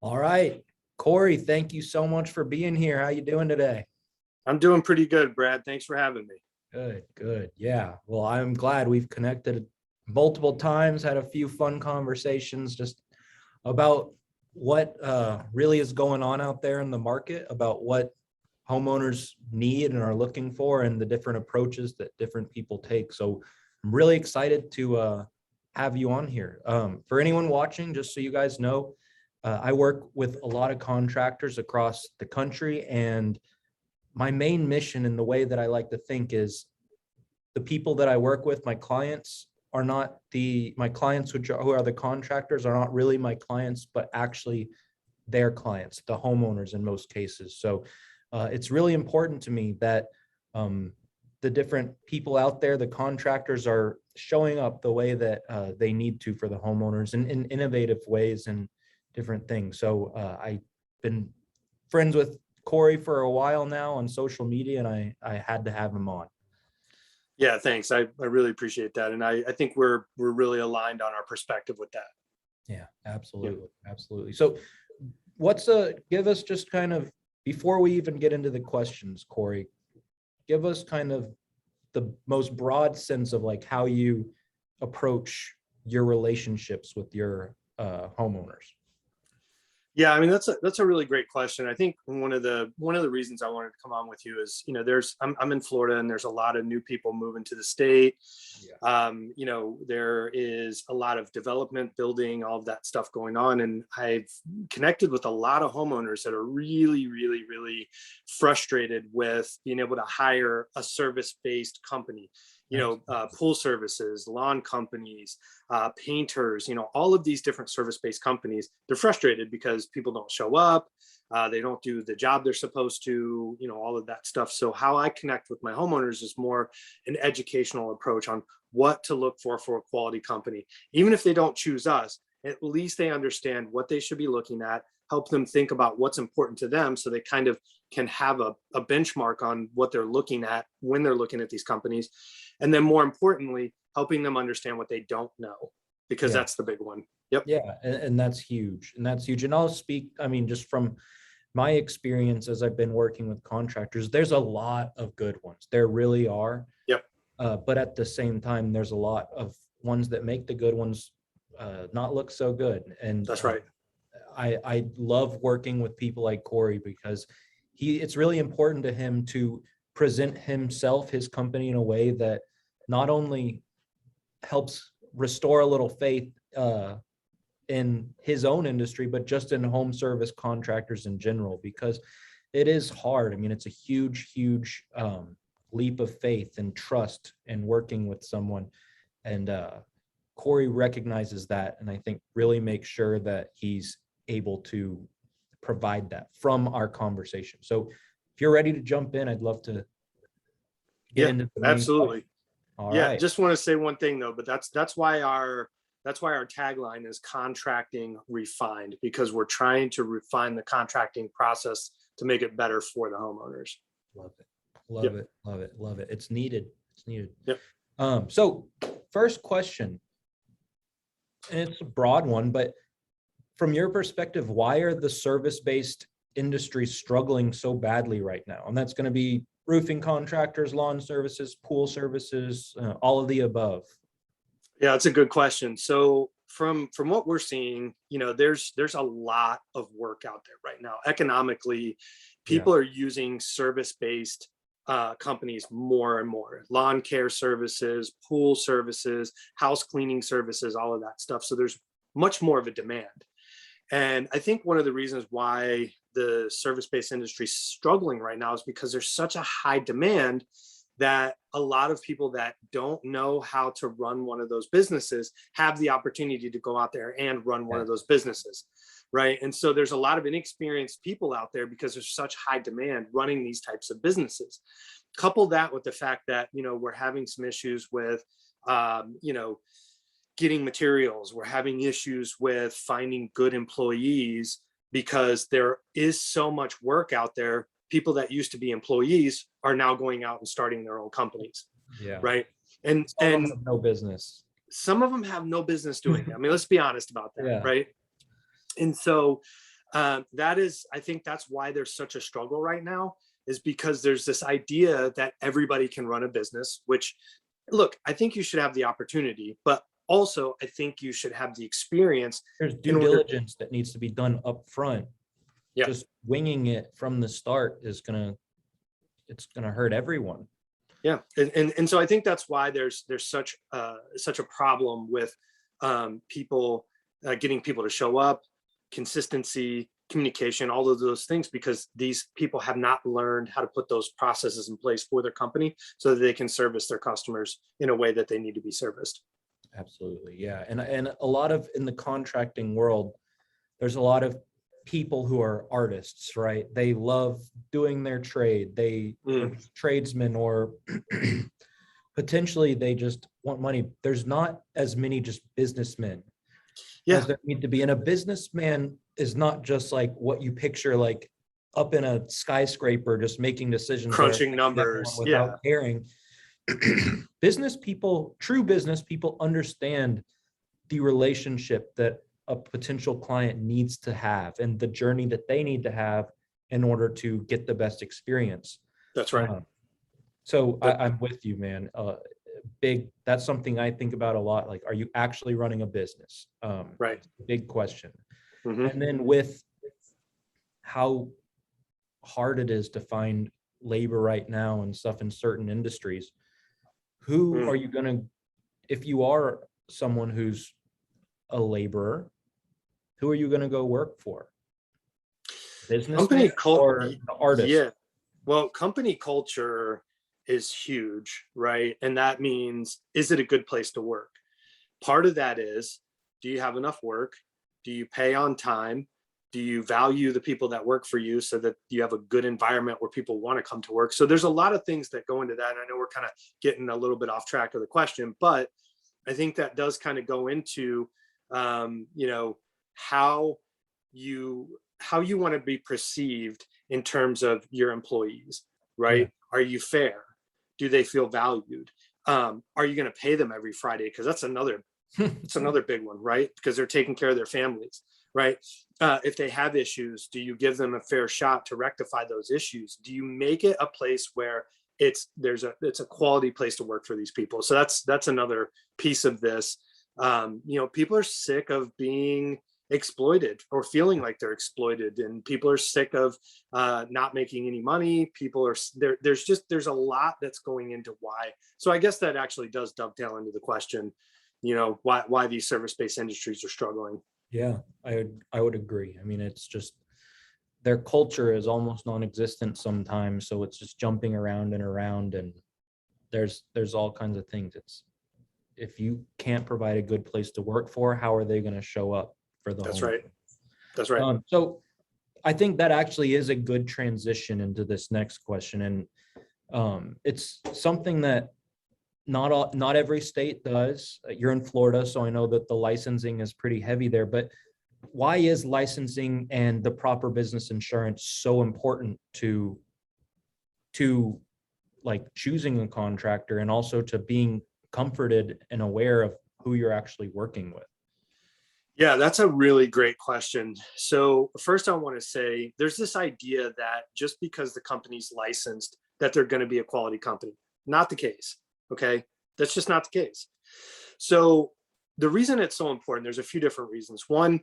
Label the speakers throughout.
Speaker 1: All right. Corey, thank you so much for being here. How you doing today?
Speaker 2: I'm doing pretty good, Brad. Thanks for having me.
Speaker 1: Good, good. Yeah. Well, I'm glad we've connected multiple times, had a few fun conversations just about what really is going on out there in the market, about what homeowners need and are looking for, and the different approaches that different people take. So I'm really excited to have you on here. For anyone watching, just so you guys know, I work with a lot of contractors across the country, and my main mission and the way that I like to think is the people that I work with, my clients are not my clients, who are the contractors, are not really my clients, but actually their clients, the homeowners in most cases. So it's really important to me that the different people out there, the contractors, are showing up the way that they need to for the homeowners in innovative ways and different things. So I've been friends with Corey for a while now on social media, and I had to have him on.
Speaker 2: Yeah, thanks. I really appreciate that. And I think we're really aligned on our perspective with that.
Speaker 1: Yeah, absolutely. Absolutely. So give us just kind of, before we even get into the questions, Corey, give us kind of the most broad sense of like how you approach your relationships with your homeowners.
Speaker 2: Yeah, I mean that's a really great question. I think one of the reasons I wanted to come on with you is, I'm in Florida, and there's a lot of new people moving to the state.
Speaker 1: Yeah.
Speaker 2: There is a lot of development, building, all of that stuff going on, and I've connected with a lot of homeowners that are really, really, really frustrated with being able to hire a service-based company. Pool services, lawn companies, painters, all of these different service-based companies. They're frustrated because people don't show up. They don't do the job they're supposed to, all of that stuff. So how I connect with my homeowners is more an educational approach on what to look for a quality company. Even if they don't choose us, at least they understand what they should be looking at, help them think about what's important to them, so they kind of can have a benchmark on what they're looking at when they're looking at these companies. And then more importantly, helping them understand what they don't know, because that's the big one. Yep.
Speaker 1: Yeah, and that's huge. And that's huge. And I'll speak, I mean, just from my experience as I've been working with contractors, there's a lot of good ones. There really are.
Speaker 2: Yep.
Speaker 1: But at the same time, there's a lot of ones that make the good ones not look so good. And
Speaker 2: that's right.
Speaker 1: I love working with people like Corey, because it's really important to him to present himself, his company, in a way that not only helps restore a little faith in his own industry, but just in home service contractors in general, because it is hard. I mean, it's a huge, huge leap of faith and trust in working with someone. And Corey recognizes that, and I think really makes sure that he's able to provide that from our conversation. So if you're ready to jump in, I'd love to get into the main
Speaker 2: absolutely.
Speaker 1: All
Speaker 2: yeah,
Speaker 1: right.
Speaker 2: just want to say one thing though, but that's why our tagline is contracting refined, because we're trying to refine the contracting process to make it better for the homeowners.
Speaker 1: Love it. Love it. Love it. Love it. It's needed. It's needed.
Speaker 2: Yep.
Speaker 1: So first question, and it's a broad one, but from your perspective, why are the service-based industries struggling so badly right now? And that's going to be roofing contractors, lawn services, pool services, all of the above.
Speaker 2: Yeah, it's a good question. So from what we're seeing, there's a lot of work out there right now. Economically, people are using service-based companies more and more. Lawn care services, pool services, house cleaning services, all of that stuff. So there's much more of a demand. And I think one of the reasons why the service-based industry is struggling right now is because there's such a high demand that a lot of people that don't know how to run one of those businesses have the opportunity to go out there and run one of those businesses, right? And so there's a lot of inexperienced people out there because there's such high demand running these types of businesses. Couple that with the fact that, we're having some issues with, getting materials. We're having issues with finding good employees because there is so much work out there. People that used to be employees are now going out and starting their own companies.
Speaker 1: Yeah.
Speaker 2: Right. And
Speaker 1: no business.
Speaker 2: Some of them have no business doing it. I mean, let's be honest about that.
Speaker 1: Yeah.
Speaker 2: Right. And so I think that's why there's such a struggle right now, is because there's this idea that everybody can run a business, which, look, I think you should have the opportunity, but also I think you should have the experience
Speaker 1: There's
Speaker 2: in
Speaker 1: due
Speaker 2: order.
Speaker 1: diligence that needs to be done up front.
Speaker 2: Yeah.
Speaker 1: Just winging it from the start it's gonna hurt everyone.
Speaker 2: Yeah. And so I think that's why there's such a problem with people getting people to show up, consistency, communication, all of those things, because these people have not learned how to put those processes in place for their company so that they can service their customers in a way that they need to be serviced.
Speaker 1: Absolutely. Yeah. And a lot of, in the contracting world, there's a lot of people who are artists, right? They love doing their trade. They are tradesmen, or potentially they just want money. There's not as many just businessmen as there need to be. And a businessman is not just like what you picture, like up in a skyscraper, just making decisions,
Speaker 2: crunching numbers
Speaker 1: without caring. Business people, true business people, understand the relationship that a potential client needs to have and the journey that they need to have in order to get the best experience.
Speaker 2: That's right.
Speaker 1: So I'm with you, man. That's something I think about a lot. Like, are you actually running a business?
Speaker 2: Right.
Speaker 1: Big question.
Speaker 2: Mm-hmm.
Speaker 1: And then with how hard it is to find labor right now and stuff in certain industries, who are you going to, if you are someone who's a laborer, who are you going to go work for? Business or the artist?
Speaker 2: Yeah. Well, company culture is huge, right? And that means, is it a good place to work? Part of that is, do you have enough work? Do you pay on time? Do you value the people that work for you so that you have a good environment where people want to come to work? So there's a lot of things that go into that. And I know we're kind of getting a little bit off track of the question, but I think that does kind of go into, how you want to be perceived in terms of your employees, right? Yeah. Are you fair? Do they feel valued? Are you going to pay them every Friday? Because that's another big one, right? Because they're taking care of their families, right? If they have issues, do you give them a fair shot to rectify those issues? Do you make it a place where it's a quality place to work for these people? So that's another piece of this. People are sick of being exploited or feeling like they're exploited, and people are sick of not making any money. People are there's a lot that's going into why. So I guess that actually does dovetail into the question, why these service-based industries are struggling.
Speaker 1: Yeah, I would agree. I mean, it's just their culture is almost non-existent sometimes, so it's just jumping around and around, and there's all kinds of things. It's, if you can't provide a good place to work for, how are they going to show up for the
Speaker 2: That's
Speaker 1: home?
Speaker 2: right. That's right.
Speaker 1: So I think that actually is a good transition into this next question, and it's something that not every state does. You're in Florida, so I know that the licensing is pretty heavy there, but why is licensing and the proper business insurance so important to like choosing a contractor, and also to being comforted and aware of who you're actually working with?
Speaker 2: Yeah, that's a really great question. So first I want to say there's this idea that just because the company's licensed that they're going to be a quality company. Not the case. Okay. That's just not the case. So the reason it's so important, there's a few different reasons. One,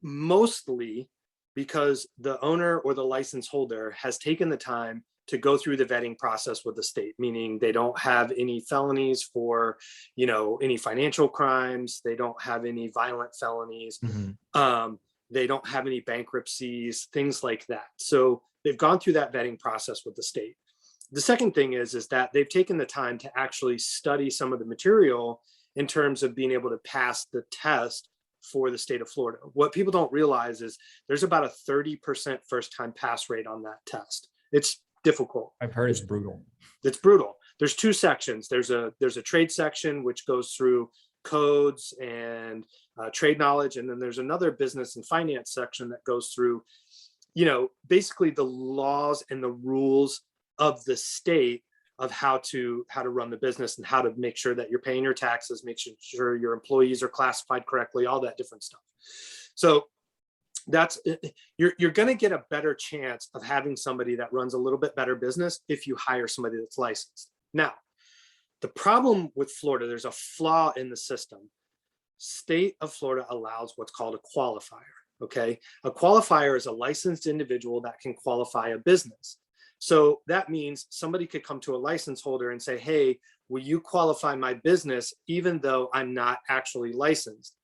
Speaker 2: mostly because the owner or the license holder has taken the time to go through the vetting process with the state, meaning they don't have any felonies for, any financial crimes. They don't have any violent felonies. Mm-hmm. They don't have any bankruptcies, things like that. So they've gone through that vetting process with the state. The second thing is that they've taken the time to actually study some of the material in terms of being able to pass the test for the state of Florida. What people don't realize is there's about a 30% first-time pass rate on that test. It's difficult.
Speaker 1: I've heard it's brutal.
Speaker 2: It's brutal. There's two sections. There's a trade section, which goes through codes and trade knowledge. And then there's another business and finance section that goes through, basically the laws and the rules of the state of how to run the business and how to make sure that you're paying your taxes, make sure your employees are classified correctly, all that different stuff. So that's you're going to get a better chance of having somebody that runs a little bit better business if you hire somebody that's licensed. Now, the problem with Florida, there's a flaw in the system. State of Florida allows what's called a qualifier. Okay, a qualifier is a licensed individual that can qualify a business. So that means somebody could come to a license holder and say, hey, will you qualify my business even though I'm not actually licensed?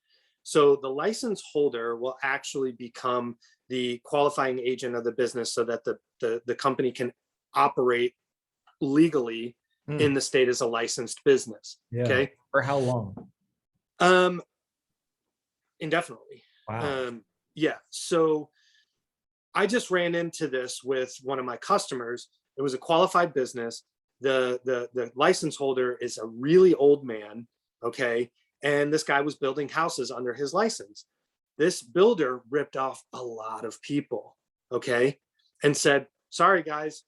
Speaker 2: So the license holder will actually become the qualifying agent of the business so that the company can operate legally in the state as a licensed business.
Speaker 1: Yeah.
Speaker 2: Okay.
Speaker 1: For how long?
Speaker 2: Indefinitely.
Speaker 1: Wow.
Speaker 2: Yeah. So I just ran into this with one of my customers. It was a qualified business. The license holder is a really old man. Okay. And this guy was building houses under his license. This builder ripped off a lot of people. Okay. And said, sorry, guys.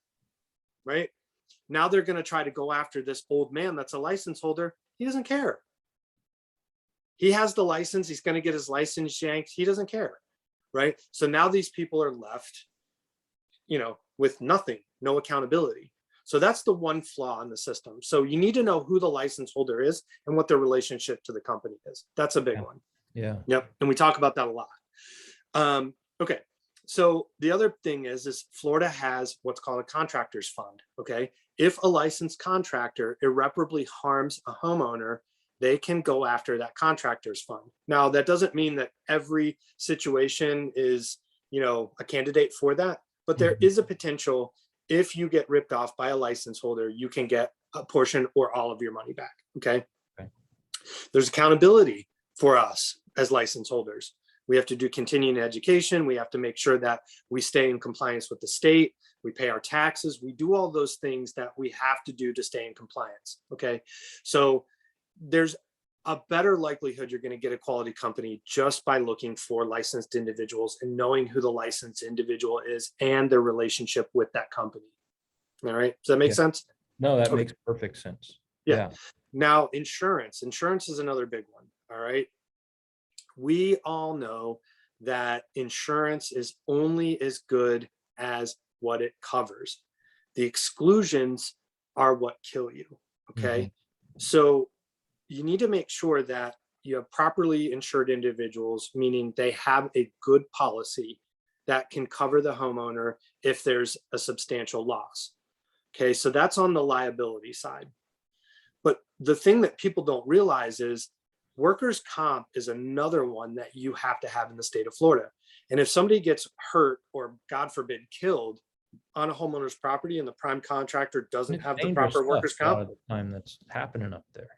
Speaker 2: Right. Now they're going to try to go after this old man that's a license holder. He doesn't care. He has the license. He's going to get his license yanked. He doesn't care. Right. So now these people are left, with nothing, no accountability. So that's the one flaw in the system. So you need to know who the license holder is and what their relationship to the company is. That's a big one.
Speaker 1: Yeah.
Speaker 2: Yep. And we talk about that a lot. Okay. So the other thing is Florida has what's called a contractor's fund. Okay. If a licensed contractor irreparably harms a homeowner, they can go after that contractor's fund. Now, that doesn't mean that every situation is, a candidate for that, but there is a potential. If you get ripped off by a license holder, you can get a portion or all of your money back. Okay. There's accountability for us as license holders. We have to do continuing education. We have to make sure that we stay in compliance with the state. We pay our taxes. We do all those things that we have to do to stay in compliance. Okay. So there's a better likelihood you're going to get a quality company just by looking for licensed individuals and knowing who the licensed individual is and their relationship with that company. All right. Does that make sense?
Speaker 1: No, that makes perfect sense.
Speaker 2: Yeah. Now, insurance is another big one. All right. We all know that insurance is only as good as what it covers. The exclusions are what kill you. Okay. So you need to make sure that you have properly insured individuals, meaning they have a good policy that can cover the homeowner if there's a substantial loss. Okay, so that's on the liability side. But the thing that people don't realize is workers' comp is another one that you have to have in the state of Florida. And if somebody gets hurt or, God forbid, killed on a homeowner's property and the prime contractor doesn't have the proper workers' comp,
Speaker 1: a lot of the time that's happening up there.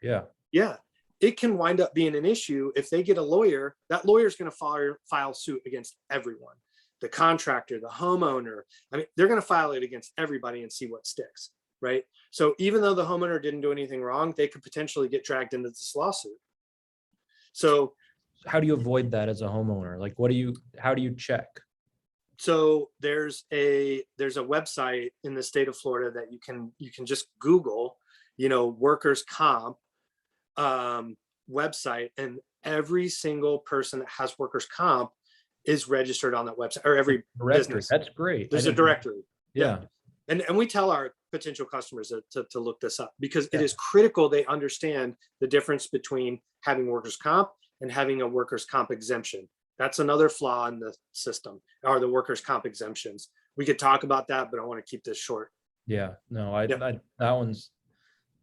Speaker 1: Yeah,
Speaker 2: it can wind up being an issue. If they get a lawyer, that lawyer is going to file suit against everyone. The contractor, the homeowner. I mean, they're going to file it against everybody and see what sticks, right? So even though the homeowner didn't do anything wrong, they could potentially get dragged into this lawsuit. So
Speaker 1: how do you avoid that as a homeowner? Like, how do you check?
Speaker 2: So there's a website in the state of Florida that you can just Google, workers' comp website, and every single person that has workers' comp is registered on that website, or every business.
Speaker 1: That's great.
Speaker 2: There's a directory.
Speaker 1: Yeah.
Speaker 2: And we tell our potential customers to look this up because it is critical they understand the difference between having workers' comp and having a workers' comp exemption. That's another flaw in the system, are the workers' comp exemptions. We could talk about that, but I want to keep this short.
Speaker 1: Yeah, no,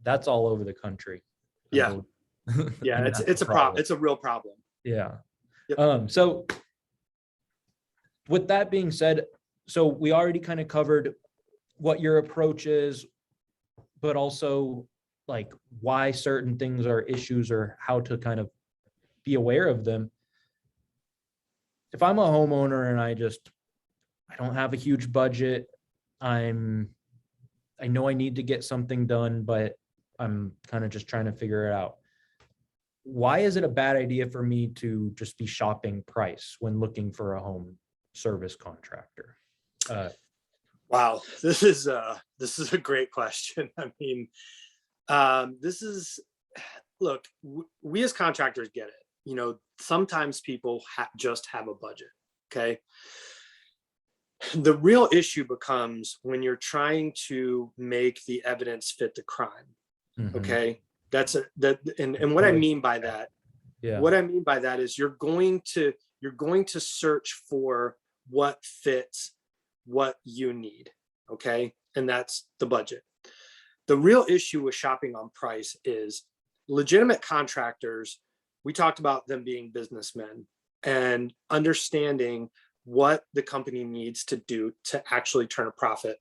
Speaker 1: that's all over the country.
Speaker 2: Yeah. Yeah, it's a problem. It's a real problem.
Speaker 1: Yeah.
Speaker 2: Yep.
Speaker 1: So with that being said, so we already kind of covered what your approach is, but also like why certain things are issues or how to kind of be aware of them. If I'm a homeowner and I don't have a huge budget, I know I need to get something done, but I'm kind of just trying to figure it out. Why is it a bad idea for me to just be shopping price when looking for a home service contractor?
Speaker 2: Wow, this is a great question. I mean, look, we as contractors get it. Sometimes people just have a budget. Okay. The real issue becomes when you're trying to make the evidence fit the crime.
Speaker 1: Mhm.
Speaker 2: Okay. And what I mean by that,
Speaker 1: Yeah.
Speaker 2: what I mean by that is you're going to search for what fits what you need. Okay. And that's the budget. The real issue with shopping on price is legitimate contractors. We talked about them being businessmen and understanding what the company needs to do to actually turn a profit.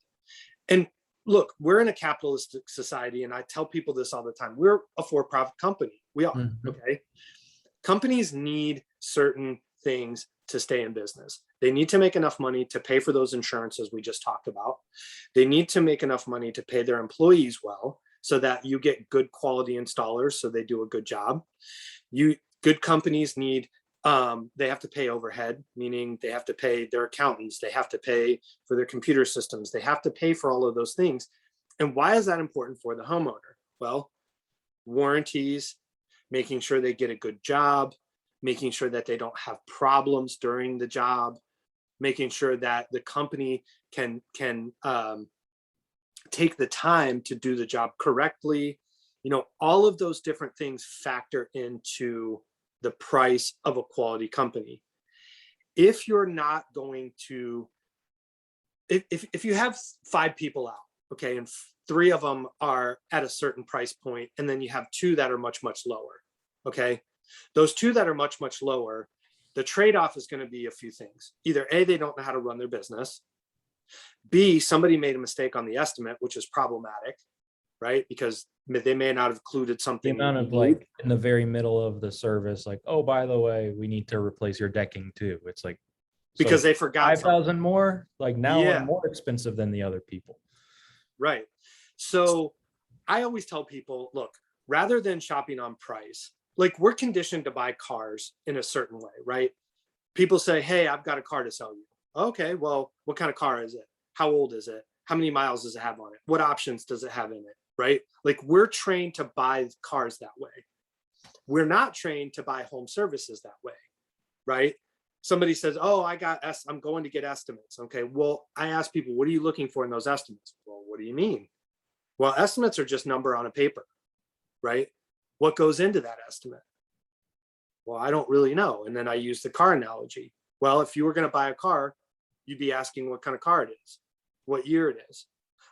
Speaker 2: And look, we're in a capitalistic society, and I tell people this all the time. We're a for-profit company. We are.
Speaker 1: Mhm.
Speaker 2: Okay. Companies need certain things to stay in business. They need to make enough money to pay for those insurances we just talked about. They need to make enough money to pay their employees well, so that you get good quality installers, so they do a good job. Good companies need, they have to pay overhead, meaning they have to pay their accountants, they have to pay for their computer systems, they have to pay for all of those things. And why is that important for the homeowner? Well, warranties, making sure they get a good job, making sure that they don't have problems during the job, making sure that the company can take the time to do the job correctly. All of those different things factor into the price of a quality company. If you're not going to, if you have 5 people out, okay, and 3 of them are at a certain price point, and then you have 2 that are much, much lower, okay, those 2 that are much, much lower, the trade-off is going to be a few things. Either A, they don't know how to run their business. B, somebody made a mistake on the estimate, which is problematic, right? Because they may not have included
Speaker 1: The
Speaker 2: something.
Speaker 1: amount of like in the very middle of the service, like, oh, by the way, we need to replace your decking too. It's like,
Speaker 2: because
Speaker 1: so
Speaker 2: they forgot something.
Speaker 1: 5,000 more, like now
Speaker 2: Yeah.
Speaker 1: I'm more expensive than the other people.
Speaker 2: Right. So I always tell people, look, rather than shopping on price, like we're conditioned to buy cars in a certain way, right? People say, hey, I've got a car to sell you. Okay, well, what kind of car is it? How old is it? How many miles does it have on it? What options does it have in it? Right? Like we're trained to buy cars that way. We're not trained to buy home services that way, right? Somebody says, oh, I'm going to get estimates. Okay, well, I ask people, what are you looking for in those estimates? Well, what do you mean? Well, estimates are just number on a paper, right? What goes into that estimate? Well, I don't really know. And then I use the car analogy. Well, if you were going to buy a car, you'd be asking what kind of car it is, what year it is,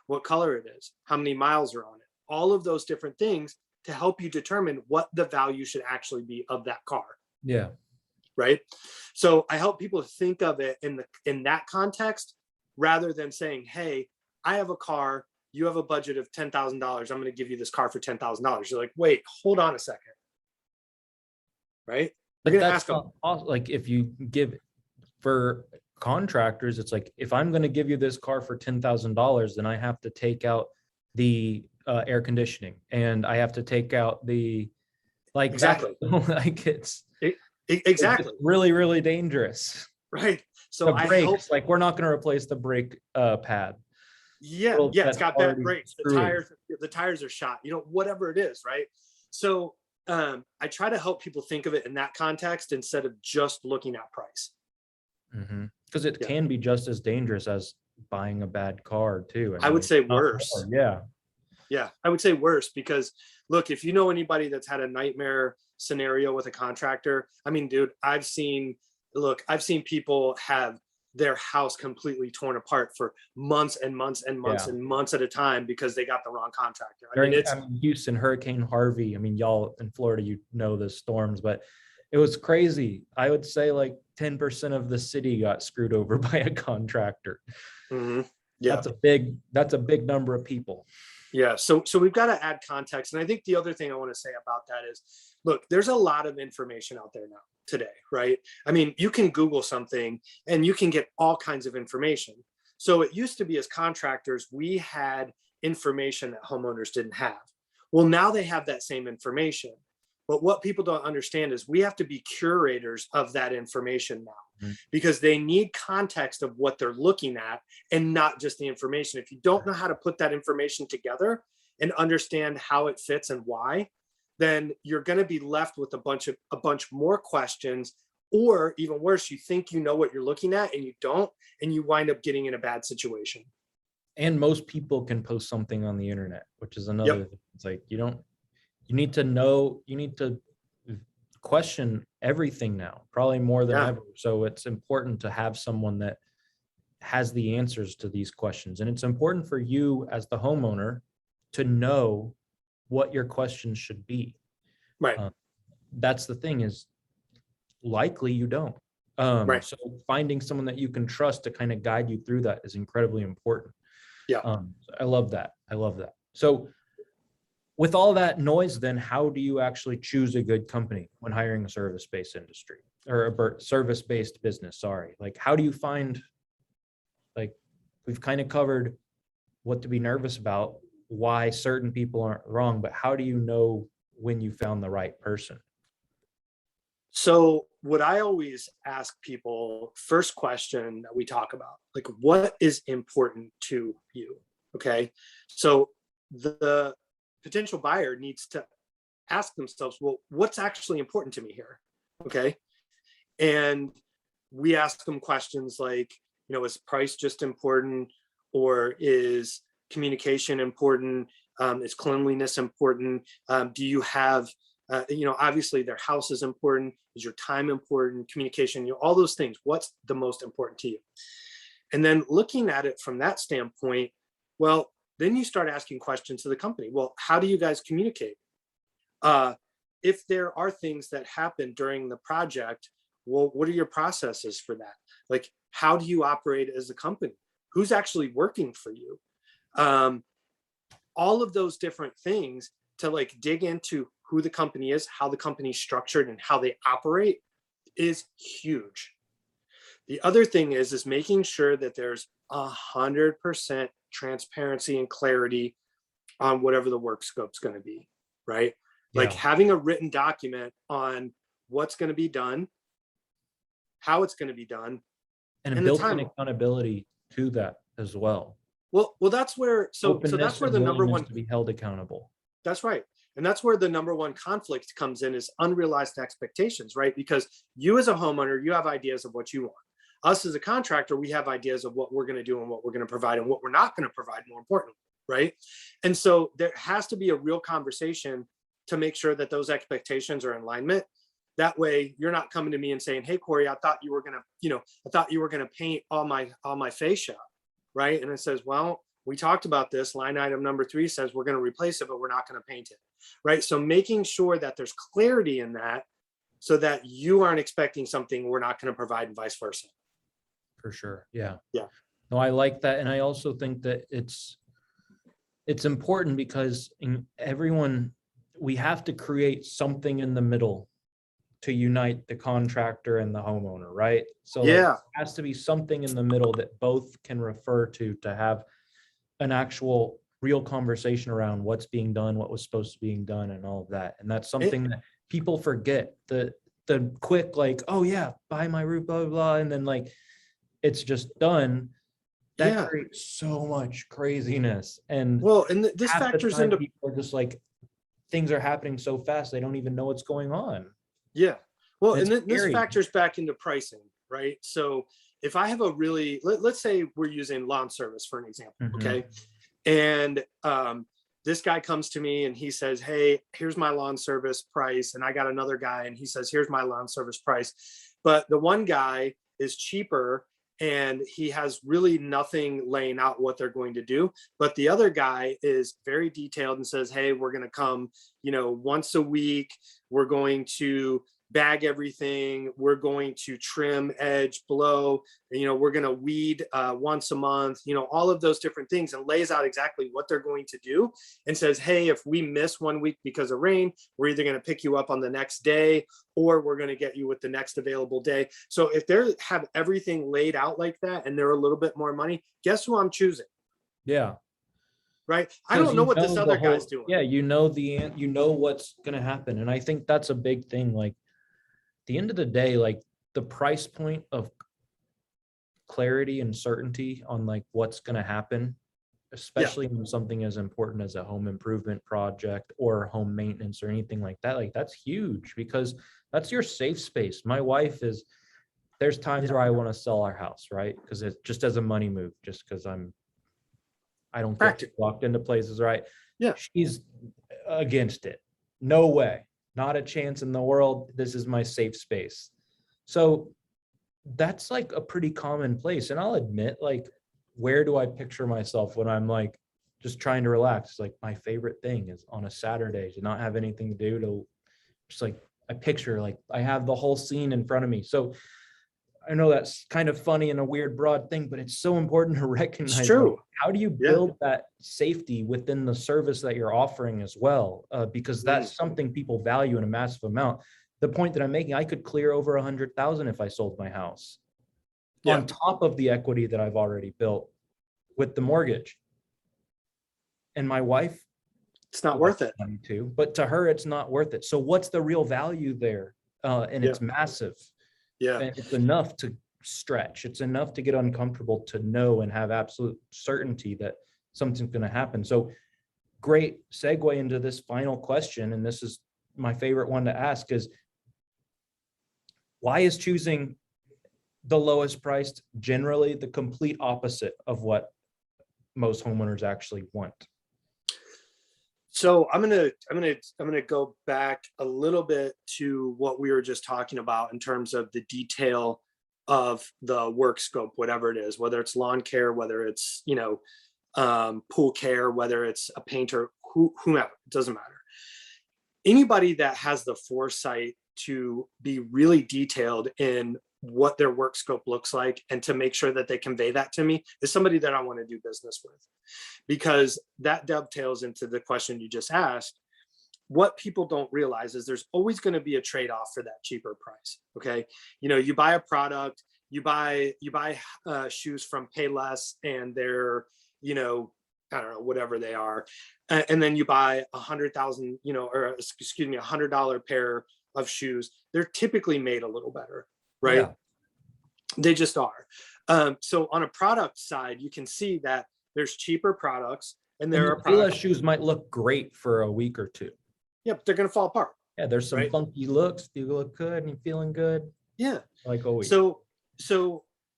Speaker 2: what color it is, how many miles are on it, all of those different things to help you determine what the value should actually be of that car.
Speaker 1: Yeah.
Speaker 2: Right. So I help people think of it in that context, rather than saying, hey, I have a car, you have a budget of $10,000. I'm going to give you this car for $10,000. You're like, wait, hold on a second. Right. You're going to ask them.
Speaker 1: Like if you give for contractors, it's like, if I'm going to give you this car for $10,000, then I have to take out the air conditioning, and I have to take out the, like,
Speaker 2: exactly.
Speaker 1: Like
Speaker 2: exactly.
Speaker 1: It's really, really dangerous.
Speaker 2: Right. So
Speaker 1: The brakes, like we're not going to replace the brake pad.
Speaker 2: Yeah. Yeah. It's got bad brakes. The tires are shot, whatever it is. Right. So I try to help people think of it in that context instead of just looking at price.
Speaker 1: Because it can be just as dangerous as buying a bad car too.
Speaker 2: I would say worse.
Speaker 1: Yeah.
Speaker 2: Yeah. I would say worse, because look, if you know anybody that's had a nightmare scenario with a contractor, I mean, dude, I've seen people have their house completely torn apart for months and months and months and months at a time because they got the wrong contractor. I mean,
Speaker 1: Houston, Hurricane Harvey. I mean, y'all in Florida, the storms, but it was crazy. I would say like 10% of the city got screwed over by a contractor.
Speaker 2: Mm-hmm. Yeah.
Speaker 1: That's a big number of people.
Speaker 2: Yeah. So we've got to add context. And I think the other thing I want to say about that is, look, there's a lot of information out there now today, right? I mean, you can Google something and you can get all kinds of information. So it used to be, as contractors, we had information that homeowners didn't have. Well, now they have that same information. But what people don't understand is we have to be curators of that information now, because they need context of what they're looking at and not just the information. If you don't know how to put that information together and understand how it fits and why, then you're going to be left with a bunch more questions Or even worse, you think you know what you're looking at and you don't, and you wind up getting in a bad situation.
Speaker 1: And most people can post something on the internet, which is another
Speaker 2: Yep.
Speaker 1: thing. It's like you need to know, you need to question everything now, probably more than
Speaker 2: Yeah.
Speaker 1: ever. So it's important to have someone that has the answers to these questions. And it's important for you as the homeowner to know what your questions should be.
Speaker 2: Right.
Speaker 1: That's the thing, is likely you don't.
Speaker 2: Right.
Speaker 1: So finding someone that you can trust to kind of guide you through that is incredibly important.
Speaker 2: Yeah.
Speaker 1: I love that. I love that. So with all that noise, then how do you actually choose a good company when hiring a service-based industry or a service-based business? Sorry. Like, how do you find, like, we've kind of covered what to be nervous about, why certain people aren't wrong, but how do you know when you found the right person?
Speaker 2: So what I always ask people, first question that we talk about, like, what is important to you? Okay. So the potential buyer needs to ask themselves, well, what's actually important to me here? Okay. And we ask them questions like, is price just important, or is communication important? Is cleanliness important? Do you have, obviously their house is important. Is your time important? Communication, all those things. What's the most important to you? And then looking at it from that standpoint, well, then you start asking questions to the company. Well, how do you guys communicate? If there are things that happen during the project, well, what are your processes for that? Like, how do you operate as a company? Who's actually working for you? All of those different things to like dig into who the company is, how the company's structured, and how they operate is huge. The other thing is making sure that there's 100% transparency and clarity on whatever the work scope's going to be, right? Like
Speaker 1: Yeah.
Speaker 2: having a written document on what's going to be done, how it's going to be done,
Speaker 1: And
Speaker 2: and the
Speaker 1: built-in
Speaker 2: timeline.
Speaker 1: accountability to that as well.
Speaker 2: Well, that's where, so that's
Speaker 1: Openness
Speaker 2: where
Speaker 1: and
Speaker 2: the number
Speaker 1: willingness
Speaker 2: one,
Speaker 1: to be held accountable.
Speaker 2: that's right. And that's where the number one conflict comes in, is unrealized expectations, right? Because you as a homeowner, you have ideas of what you want. Us as a contractor, we have ideas of what we're going to do and what we're going to provide and what we're not going to provide, more importantly, right? And so there has to be a real conversation to make sure that those expectations are in alignment. That way you're not coming to me and saying, hey, Corey, I thought you were going to, I thought you were going to paint all my fascia, right? And it says, well, we talked about this. Line item number 3 says we're going to replace it, but we're not going to paint it, right? So making sure that there's clarity in that, so that you aren't expecting something we're not going to provide, and vice versa.
Speaker 1: For sure. Yeah.
Speaker 2: Yeah.
Speaker 1: No, I like that. And I also think that it's important because we have to create something in the middle to unite the contractor and the homeowner, right? So like,
Speaker 2: Yeah.
Speaker 1: it has to be something in the middle that both can refer to have an actual real conversation around what's being done, what was supposed to be being done, and all of that. And that's something that people forget. The quick, like, oh yeah, buy my roof, blah, blah, blah, and then like it's just done. That creates so much craziness. And
Speaker 2: well, and this
Speaker 1: half the
Speaker 2: factors
Speaker 1: time
Speaker 2: into,
Speaker 1: people are just like, things are happening so fast they don't even know what's going on.
Speaker 2: yeah. Well,
Speaker 1: And
Speaker 2: and this
Speaker 1: scary.
Speaker 2: factors back into pricing, right? So if I have a really, let's say we're using lawn service for an example, okay? And this guy comes to me and he says, hey, here's my lawn service price. And I got another guy and he says, here's my lawn service price. But the one guy is cheaper and he has really nothing laying out what they're going to do. But the other guy is very detailed and says, hey, we're going to come, once a week. We're going to bag everything. We're going to trim, edge, blow, we're going to weed once a month, all of those different things, and lays out exactly what they're going to do and says, hey, if we miss 1 week because of rain, we're either going to pick you up on the next day or we're going to get you with the next available day. So if they have everything laid out like that and they're a little bit more money, guess who I'm choosing?
Speaker 1: Yeah.
Speaker 2: Right. I don't know what this other guy's doing.
Speaker 1: Yeah. You know what's going to happen. And I think that's a big thing. Like, at the end of the day, like the price point of clarity and certainty on like what's going to happen especially in something as important as a home improvement project or home maintenance or anything like that. Like that's huge because that's your safe space. My wife is, there's times where I want to sell our house, right? Because it's just as a money move, just because I don't get locked into places, right?
Speaker 2: Yeah.
Speaker 1: She's against it. No way. Not a chance in the world. This is my safe space. So that's like a pretty common place. And I'll admit, like, where do I picture myself when I'm like just trying to relax? It's like my favorite thing is on a Saturday to not have anything to do, to just like I picture like I have the whole scene in front of me. So I know that's kind of funny and a weird broad thing, but it's so important to recognize,
Speaker 2: It's true.
Speaker 1: like, how do you build that safety within the service that you're offering as well? Because that's something people value in a massive amount. The point that I'm making, I could clear over 100,000 if I sold my house on top of the equity that I've already built with the mortgage. And my wife,
Speaker 2: it's not worth it.
Speaker 1: Too, but to her, it's not worth it. So what's the real value there? And it's massive.
Speaker 2: Yeah.
Speaker 1: And it's enough to stretch. It's enough to get uncomfortable to know and have absolute certainty that something's going to happen. So great segue into this final question. And this is my favorite one to ask is, why is choosing the lowest priced generally the complete opposite of what most homeowners actually want?
Speaker 2: So I'm gonna go back a little bit to what we were just talking about in terms of the detail of the work scope, whatever it is, whether it's lawn care, whether it's pool care, whether it's a painter, whomever, it doesn't matter. Anybody that has the foresight to be really detailed in what their work scope looks like and to make sure that they convey that to me is somebody that I want to do business with, because that dovetails into the question you just asked. What people don't realize is there's always going to be a trade-off for that cheaper price. Okay. You buy a product, you buy shoes from Payless and they're, I don't know, whatever they are. And then you buy $100,000 pair of shoes. They're typically made a little better, right? Yeah. They just are. So on a product side, you can see that there's cheaper products and there are
Speaker 1: Payless shoes might look great for a week or two.
Speaker 2: Yeah, but they're going to fall apart.
Speaker 1: Yeah, there's some funky looks. You look good and you're feeling good.
Speaker 2: Yeah.
Speaker 1: Like always.
Speaker 2: So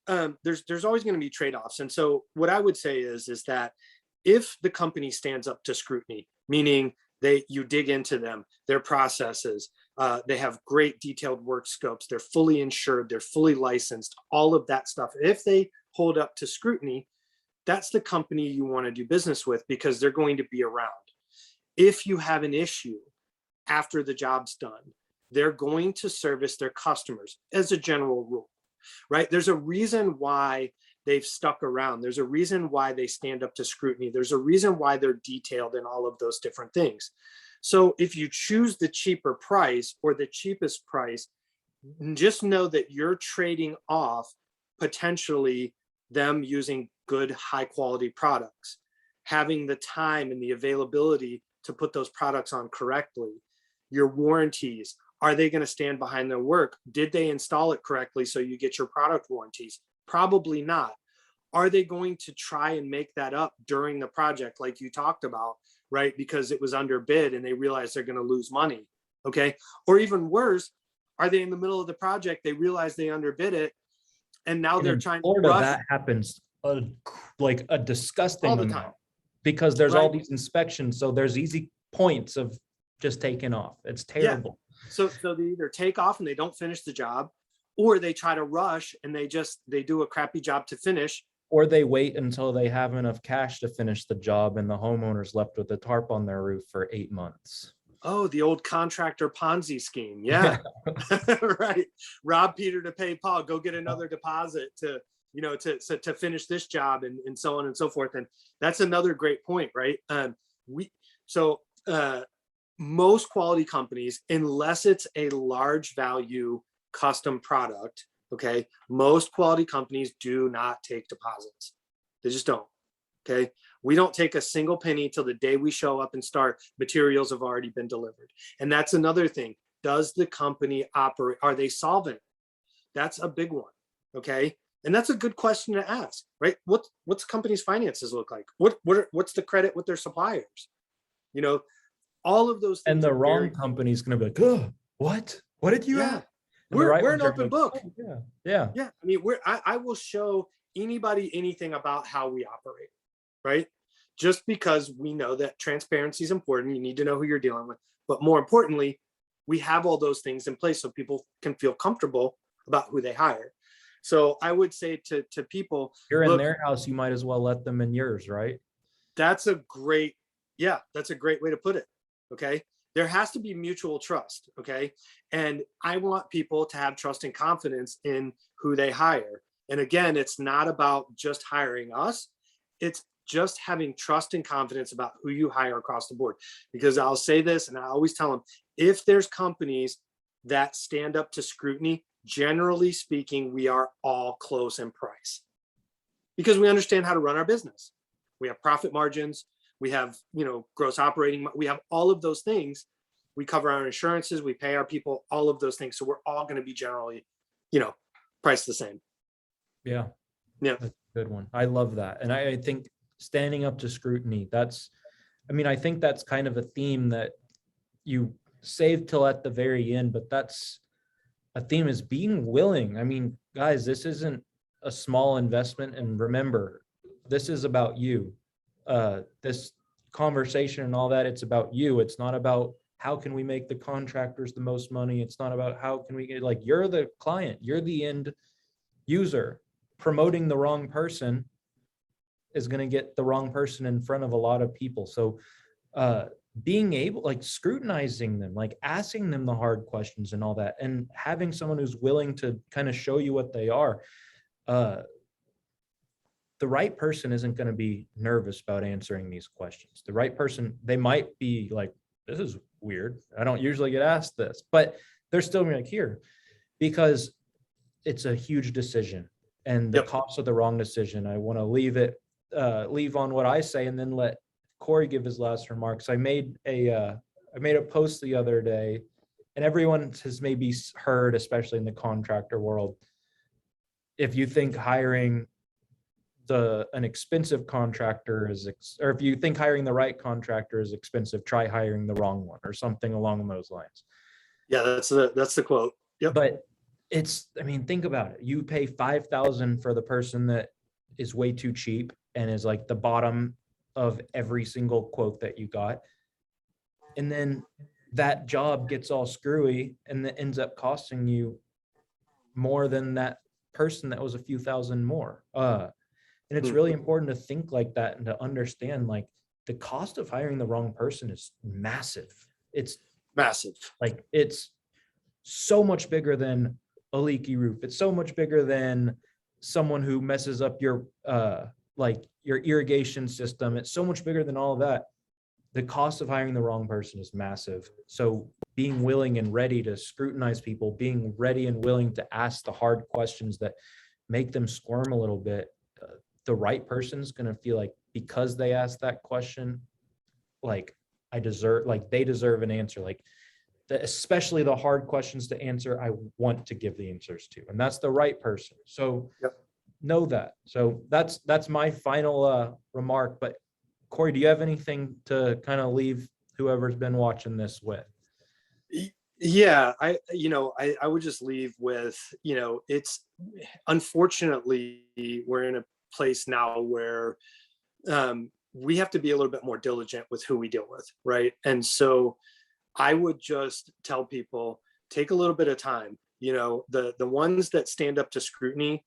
Speaker 2: there's always going to be trade-offs. And so what I would say is that if the company stands up to scrutiny, meaning you dig into them, their processes, they have great detailed work scopes, they're fully insured, they're fully licensed, all of that stuff. If they hold up to scrutiny, that's the company you want to do business with because they're going to be around. If you have an issue after the job's done, they're going to service their customers as a general rule, right? There's a reason why they've stuck around. There's a reason why they stand up to scrutiny. There's a reason why they're detailed in all of those different things. So if you choose the cheaper price or the cheapest price, just know that you're trading off potentially them using good, high quality products, having the time and the availability to put those products on correctly. Your warranties, are they going to stand behind their work? Did they install it correctly so you get your product warranties? Probably not. Are they going to try and make that up during the project like you talked about, right? Because it was underbid and they realize they're going to lose money, okay? Or even worse, are they in the middle of the project, they realize they underbid it, and now they're trying to rush.
Speaker 1: That happens like a disgusting
Speaker 2: all the
Speaker 1: amount
Speaker 2: time
Speaker 1: because there's all these inspections, so there's easy points of just taking off. It's terrible.
Speaker 2: Yeah. So they either take off and they don't finish the job, or they try to rush and they do a crappy job to finish.
Speaker 1: Or they wait until they have enough cash to finish the job and the homeowner's left with a tarp on their roof for 8 months.
Speaker 2: Oh, the old contractor Ponzi scheme. Yeah. Right. Rob Peter to pay Paul, go get another deposit to finish this job and so on and so forth. And that's another great point, right? Most quality companies, unless it's a large value custom product, okay, most quality companies do not take deposits. They just don't. Okay, we don't take a single penny till the day we show up and start. Materials have already been delivered. And that's another thing. Does the company operate? Are they solvent? That's a big one. Okay, And that's a good question to ask, right? What's the company's finances look like? What's the credit with their suppliers? You know, all of those
Speaker 1: And
Speaker 2: things
Speaker 1: the
Speaker 2: are
Speaker 1: wrong
Speaker 2: very,
Speaker 1: company's gonna be like, oh, what did you
Speaker 2: yeah.
Speaker 1: ask? And the right
Speaker 2: We're an
Speaker 1: ones are
Speaker 2: open
Speaker 1: like,
Speaker 2: book.
Speaker 1: oh, yeah, yeah.
Speaker 2: Yeah. I mean, I will show anybody anything about how we operate, right? Just because we know that transparency is important. You need to know who you're dealing with. But more importantly, we have all those things in place so people can feel comfortable about who they hire. So I would say to people,
Speaker 1: You're in
Speaker 2: look,
Speaker 1: their house, you might as well let them in yours, right?
Speaker 2: that's a great, yeah, that's a great way to put it. Okay. There has to be mutual trust. Okay. And I want people to have trust and confidence in who they hire. And again, it's not about just hiring us, it's just having trust and confidence about who you hire across the board. Because I'll say this, and I always tell them, if there's companies that stand up to scrutiny, generally speaking, we are all close in price because we understand how to run our business. We have profit margins, we have, gross operating, we have all of those things. We cover our insurances, we pay our people, all of those things. So we're all going to be generally, priced the same.
Speaker 1: Yeah.
Speaker 2: Yeah.
Speaker 1: That's a good one. I love that. And I think standing up to scrutiny, I think that's kind of a theme that you save till at the very end, but that's a theme, is being willing. I mean, guys, this isn't a small investment. And remember, this is about you. This conversation and all that, it's about you. It's not about how can we make the contractors the most money. It's not about how can we get, like, you're the client, you're the end user. Promoting the wrong person is going to get the wrong person in front of a lot of people. So being able, like, scrutinizing them, like asking them the hard questions and all that, and having someone who's willing to kind of show you what they are. The right person isn't going to be nervous about answering these questions. The right person, they might be like, this is weird, I don't usually get asked this, but they're still like, here, because it's a huge decision. And the
Speaker 2: Yep.
Speaker 1: cost of the wrong decision, I want to leave on what I say, and then let Corey give his last remarks. I made a post the other day, and everyone has maybe heard, especially in the contractor world, if you think hiring an expensive contractor or if you think hiring the right contractor is expensive, try hiring the wrong one, or something along those lines.
Speaker 2: Yeah, that's the quote. Yep.
Speaker 1: But think about it. You pay $5,000 for the person that is way too cheap and is like the bottom of every single quote that you got. And then that job gets all screwy and that ends up costing you more than that person that was a few thousand more. And it's really important to think like that and to understand, like, the cost of hiring the wrong person is massive. It's
Speaker 2: massive.
Speaker 1: Like, it's so much bigger than a leaky roof. It's so much bigger than someone who messes up your your irrigation system. It's so much bigger than all of that. The cost of hiring the wrong person is massive. So being willing and ready to scrutinize people, being ready and willing to ask the hard questions that make them squirm a little bit, the right person's going to feel like, because they asked that question, like, they deserve an answer. Like, especially the hard questions to answer, I want to give the answers to, and that's the right person. So
Speaker 2: Yep.
Speaker 1: Know that. So that's my final remark. But Corey, do you have anything to kind of leave whoever's been watching this with?
Speaker 2: Yeah, I would just leave with, it's, unfortunately, we're in a place now where we have to be a little bit more diligent with who we deal with, right? And so I would just tell people, take a little bit of time. The ones that stand up to scrutiny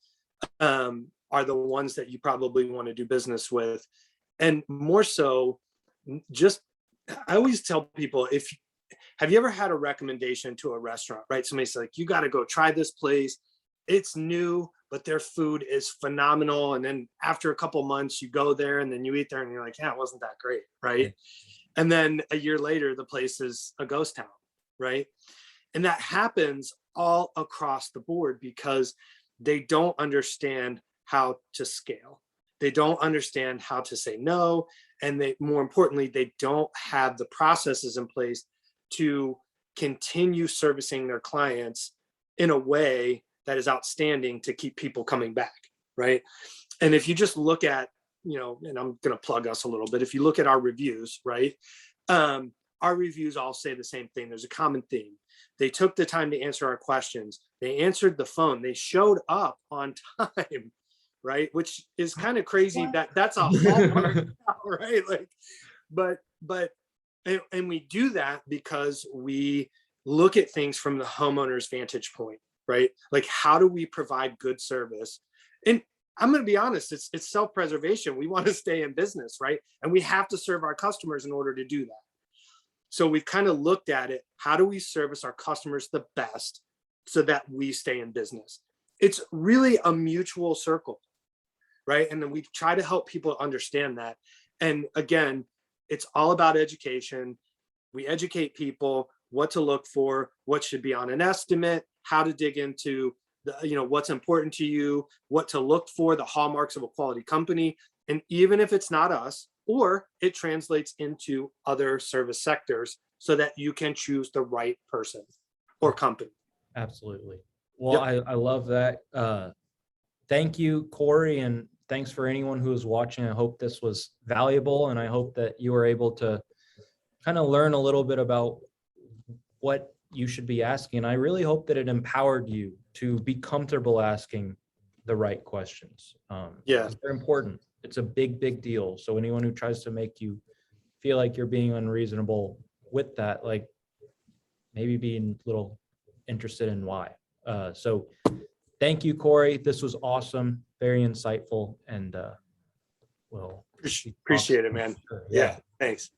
Speaker 2: are the ones that you probably want to do business with. And more so, I always tell people, have you ever had a recommendation to a restaurant, right? Somebody's like, you got to go try this place. It's new, but their food is phenomenal. And then after a couple months, you go there and then you eat there and you're like, yeah, it wasn't that great, right? And then a year later, the place is a ghost town, right? And that happens all across the board because they don't understand how to scale. They don't understand how to say no. And more importantly, they don't have the processes in place to continue servicing their clients in a way that is outstanding to keep people coming back. right? And if you just look at, you know, and I'm going to plug us a little bit, if you look at our reviews, right? Our reviews all say the same thing. There's a common theme. They took the time to answer our questions. They answered the phone. They showed up on time, right? Which is kind of crazy. That's a hallmark, right? Like, but and we do that because we look at things from the homeowner's vantage point, right? Like, how do we provide good service? And I'm going to be honest, it's self-preservation. We want to stay in business, right? And we have to serve our customers in order to do that. So we've kind of looked at it. How do we service our customers the best so that we stay in business? It's really a mutual circle, right? And then we try to help people understand that. And again, it's all about education. We educate people what to look for, what should be on an estimate, how to dig into the, you know, what's important to you, what to look for, the hallmarks of a quality company. And even if it's not us, or it translates into other service sectors so that you can choose the right person or company.
Speaker 1: Absolutely. Well, I love that. Thank you, Corey, and thanks for anyone who is watching. I hope this was valuable, and I hope that you were able to kind of learn a little bit about what you should be asking. And I really hope that it empowered you to be comfortable asking the right questions.
Speaker 2: Yeah,
Speaker 1: they're important. It's a big, big deal. So anyone who tries to make you feel like you're being unreasonable with that, like, maybe being a little interested in why. So thank you, Corey. This was awesome, very insightful, and well,
Speaker 2: appreciate it, man.
Speaker 1: Sure.
Speaker 2: Yeah, thanks.